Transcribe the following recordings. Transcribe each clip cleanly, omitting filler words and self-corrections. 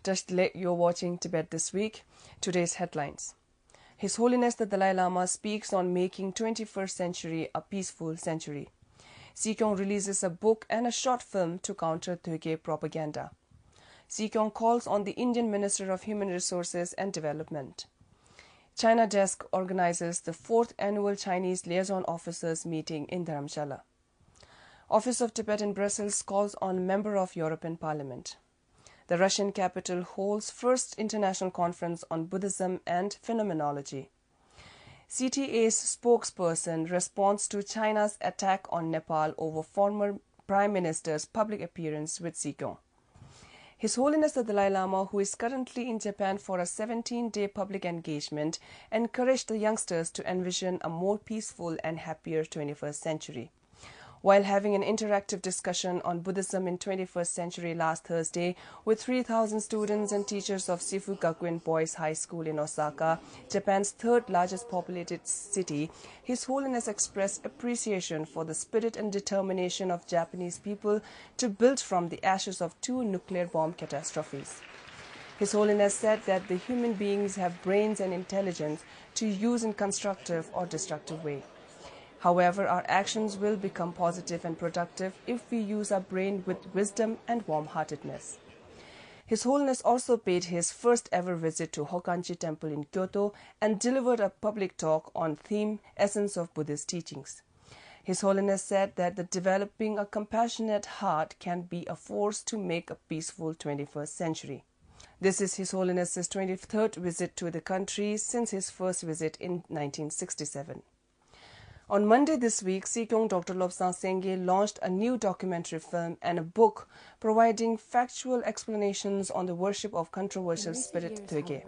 Tashle, you're watching Tibet This Week. Today's headlines. His Holiness the Dalai Lama speaks on making 21st century a peaceful century. Sikyong releases a book and a short film to counter Thöge propaganda. Sikyong calls on the Indian Minister of Human Resources and Development. China Desk organizes the 4th annual Chinese Liaison Officers meeting in Dharamshala. Office of Tibet in Brussels calls on member of European Parliament. The Russian capital holds first international conference on Buddhism and phenomenology. CTA's spokesperson responds to China's attack on Nepal over former Prime Minister's public appearance with Sikyong. His Holiness the Dalai Lama, who is currently in Japan for a 17-day public engagement, encouraged the youngsters to envision a more peaceful and happier 21st century. While having an interactive discussion on Buddhism in 21st century last Thursday with 3,000 students and teachers of Shifu Gakuen Boys High School in Osaka, Japan's third largest populated city, His Holiness expressed appreciation for the spirit and determination of Japanese people to build from the ashes of 2 nuclear bomb catastrophes. His Holiness said that the human beings have brains and intelligence to use in constructive or destructive way. However, our actions will become positive and productive if we use our brain with wisdom and warm-heartedness. His Holiness also paid his first ever visit to Hokkanji Temple in Kyoto and delivered a public talk on theme Essence of Buddhist Teachings. His Holiness said that developing a compassionate heart can be a force to make a peaceful 21st century. This is His Holiness's 23rd visit to the country since his first visit in 1967. On Monday this week, Sikyong Dr. Lobsang Sengye launched a new documentary film and a book providing factual explanations on the worship of controversial spirit Thöge.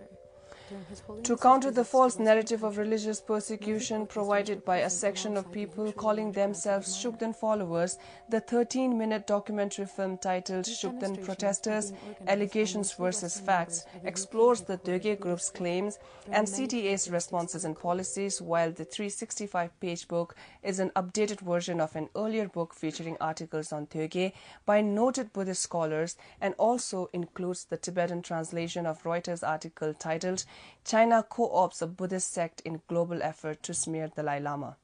To counter the false narrative of religious persecution provided by a section of people calling themselves Shukden followers, the 13-minute documentary film titled Shukden Protesters, Allegations vs. Facts explores the Thöge group's claims and CTA's responses and policies, while the 365-page book is an updated version of an earlier book featuring articles on Thöge by noted Buddhist scholars and also includes the Tibetan translation of Reuters' article titled China co-opts a Buddhist sect in global effort to smear Dalai Lama.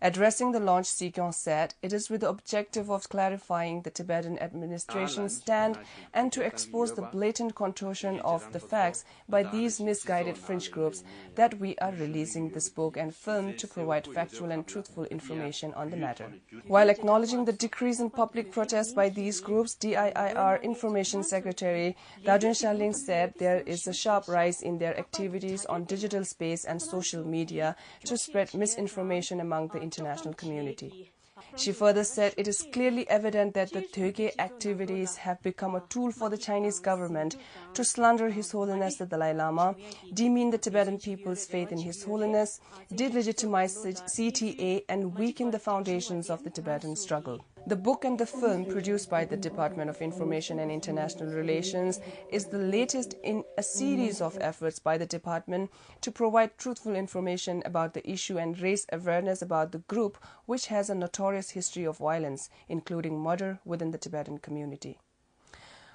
Addressing the launch, Sikyong said it is with the objective of clarifying the Tibetan administration's stand and to expose the blatant contortion of the facts by these misguided fringe groups that we are releasing this book and film to provide factual and truthful information on the matter. While acknowledging the decrease in public protest by these groups, DIIR Information Secretary Dajun Shaling said there is a sharp rise in their activities on digital space and social media to spread misinformation among the international community. She further said it is clearly evident that the Thöge activities have become a tool for the Chinese government to slander His Holiness the Dalai Lama, demean the Tibetan people's faith in His Holiness, delegitimize CTA and weaken the foundations of the Tibetan struggle. The book and the film, produced by the Department of Information and International Relations, is the latest in a series of efforts by the department to provide truthful information about the issue and raise awareness about the group, which has a notorious history of violence, including murder within the Tibetan community.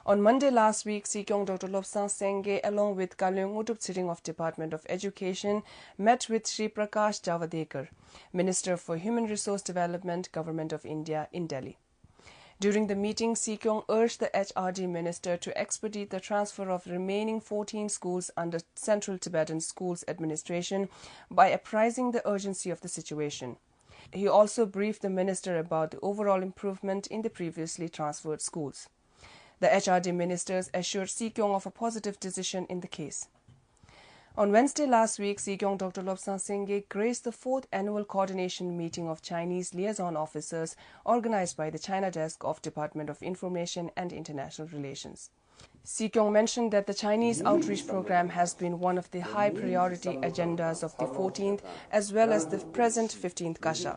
On Monday last week, Sikyong Dr. Lobsang Sengye, along with Kalyong Udup Siring of Department of Education, met with Sri Prakash Javadekar, Minister for Human Resource Development, Government of India, in Delhi. During the meeting, Sikyong urged the HRD Minister to expedite the transfer of remaining 14 schools under Central Tibetan Schools Administration by apprising the urgency of the situation. He also briefed the Minister about the overall improvement in the previously transferred schools. The HRD ministers assured Sikyong of a positive decision in the case. On Wednesday last week, Sikyong Dr. Lobsang Sengye graced the 4th annual coordination meeting of Chinese liaison officers organized by the China Desk of Department of Information and International Relations. Sikyong mentioned that the Chinese outreach program has been one of the high priority agendas of the 14th as well as the present 15th Kasha.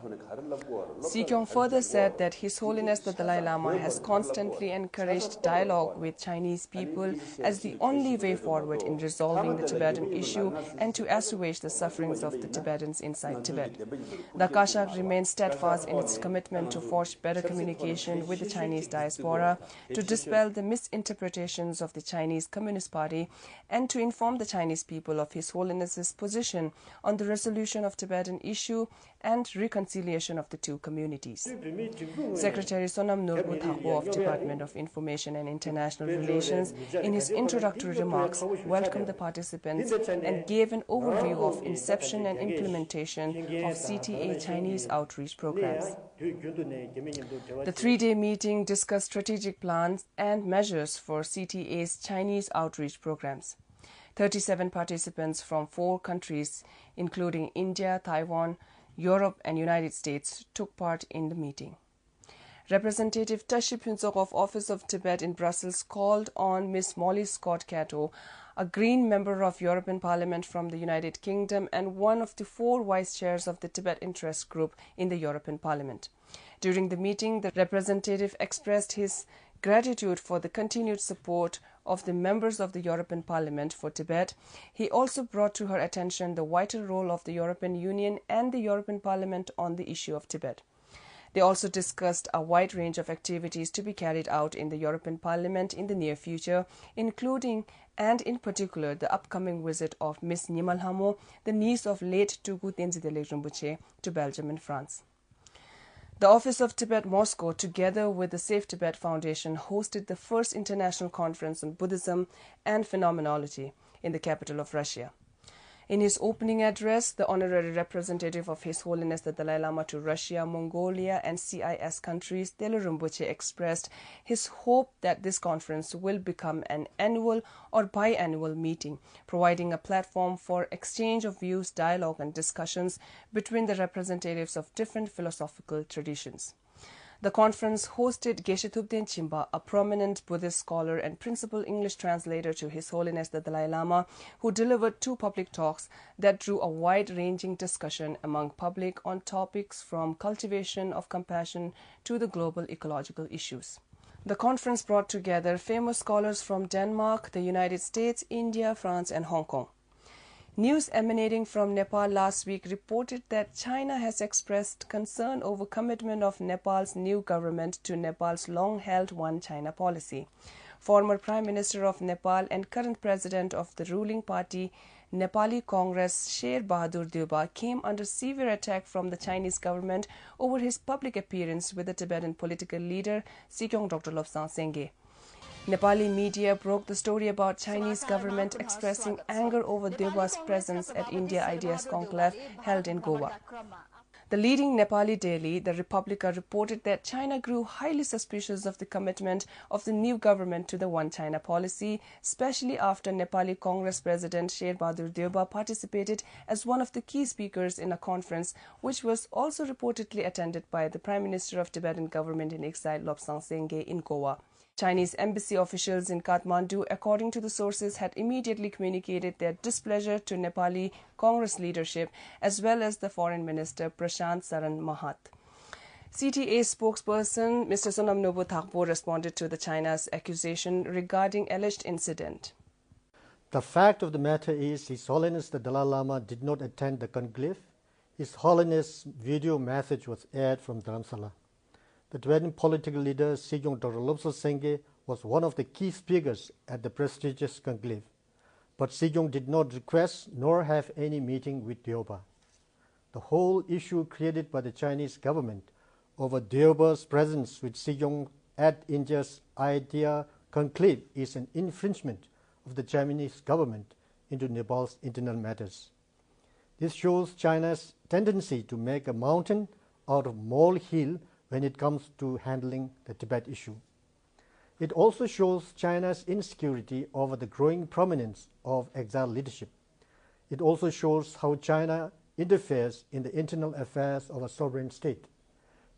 Sikyong further said that His Holiness the Dalai Lama has constantly encouraged dialogue with Chinese people as the only way forward in resolving the Tibetan issue and to assuage the sufferings of the Tibetans inside Tibet. The Kasha remains steadfast in its commitment to forge better communication with the Chinese diaspora, to dispel the misinterpretations actions of the Chinese Communist Party and to inform the Chinese people of His Holiness's position on the resolution of Tibetan issue and reconciliation of the two communities. Secretary Sonam Nurbu Thakbo of Department of Information and International Relations, in his introductory remarks, welcomed the participants and gave an overview of inception and implementation of CTA Chinese outreach programs. The three-day meeting discussed strategic plans and measures for CTA's Chinese outreach programs. 37 participants from 4 countries, including India, Taiwan, Europe and United States, took part in the meeting. Representative Tashi Phuntsok of Office of Tibet in Brussels called on Ms. Molly Scott Cato, a Green member of European Parliament from the United Kingdom and one of the 4 vice chairs of the Tibet Interest Group in the European Parliament. During the meeting, the representative expressed his gratitude for the continued support of the members of the European Parliament for Tibet. He also brought to her attention the vital role of the European Union and the European Parliament on the issue of Tibet. They also discussed a wide range of activities to be carried out in the European Parliament in the near future, including and in particular the upcoming visit of Ms. Nyimal Hamo, the niece of late Tugu Tenzin Rinpoche, to Belgium and France. The Office of Tibet Moscow, together with the Safe Tibet Foundation, hosted the first international conference on Buddhism and phenomenology in the capital of Russia. In his opening address, the honorary representative of His Holiness the Dalai Lama to Russia, Mongolia and CIS countries, Telo Rinpoche, expressed his hope that this conference will become an annual or biannual meeting, providing a platform for exchange of views, dialogue and discussions between the representatives of different philosophical traditions. The conference hosted Geshe Thupten Chimba, a prominent Buddhist scholar and principal English translator to His Holiness the Dalai Lama, who delivered 2 public talks that drew a wide-ranging discussion among public on topics from cultivation of compassion to the global ecological issues. The conference brought together famous scholars from Denmark, the United States, India, France and Hong Kong. News emanating from Nepal last week reported that China has expressed concern over commitment of Nepal's new government to Nepal's long-held One China policy. Former Prime Minister of Nepal and current president of the ruling party, Nepali Congress, Sher Bahadur Deuba, came under severe attack from the Chinese government over his public appearance with the Tibetan political leader, Sikyong Dr. Lobsang Sengye. Nepali media broke the story about Chinese government expressing anger over Deuba's presence at India Ideas Conclave held in Goa. The leading Nepali daily, The Republica, reported that China grew highly suspicious of the commitment of the new government to the One China policy, especially after Nepali Congress President Sher Bahadur Deuba participated as one of the key speakers in a conference which was also reportedly attended by the Prime Minister of Tibetan government in exile Lobsang Sengye in Goa. Chinese embassy officials in Kathmandu, according to the sources, had immediately communicated their displeasure to Nepali Congress leadership as well as the Foreign Minister Prashant Saran Mahat. CTA spokesperson Mr. Sonam Nurbu Thakbo responded to the China's accusation regarding alleged incident. The fact of the matter is His Holiness the Dalai Lama did not attend the conclave. His Holiness' video message was aired from Dharamsala. The Tibetan political leader Sikyong Dr. Lobsang Sengye was one of the key speakers at the prestigious conclave, but Sikyong did not request nor have any meeting with Deuba. The whole issue created by the Chinese government over Deuba's presence with Sikyong at India's Idea conclave is an infringement of the Chinese government into Nepal's internal matters. This shows China's tendency to make a mountain out of molehill when it comes to handling the Tibet issue. It also shows China's insecurity over the growing prominence of exile leadership. It also shows how China interferes in the internal affairs of a sovereign state.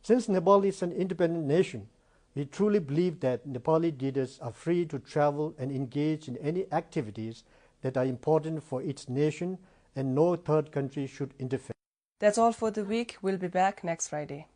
Since Nepal is an independent nation, we truly believe that Nepali leaders are free to travel and engage in any activities that are important for its nation, and no third country should interfere. That's all for the week. We'll be back next Friday.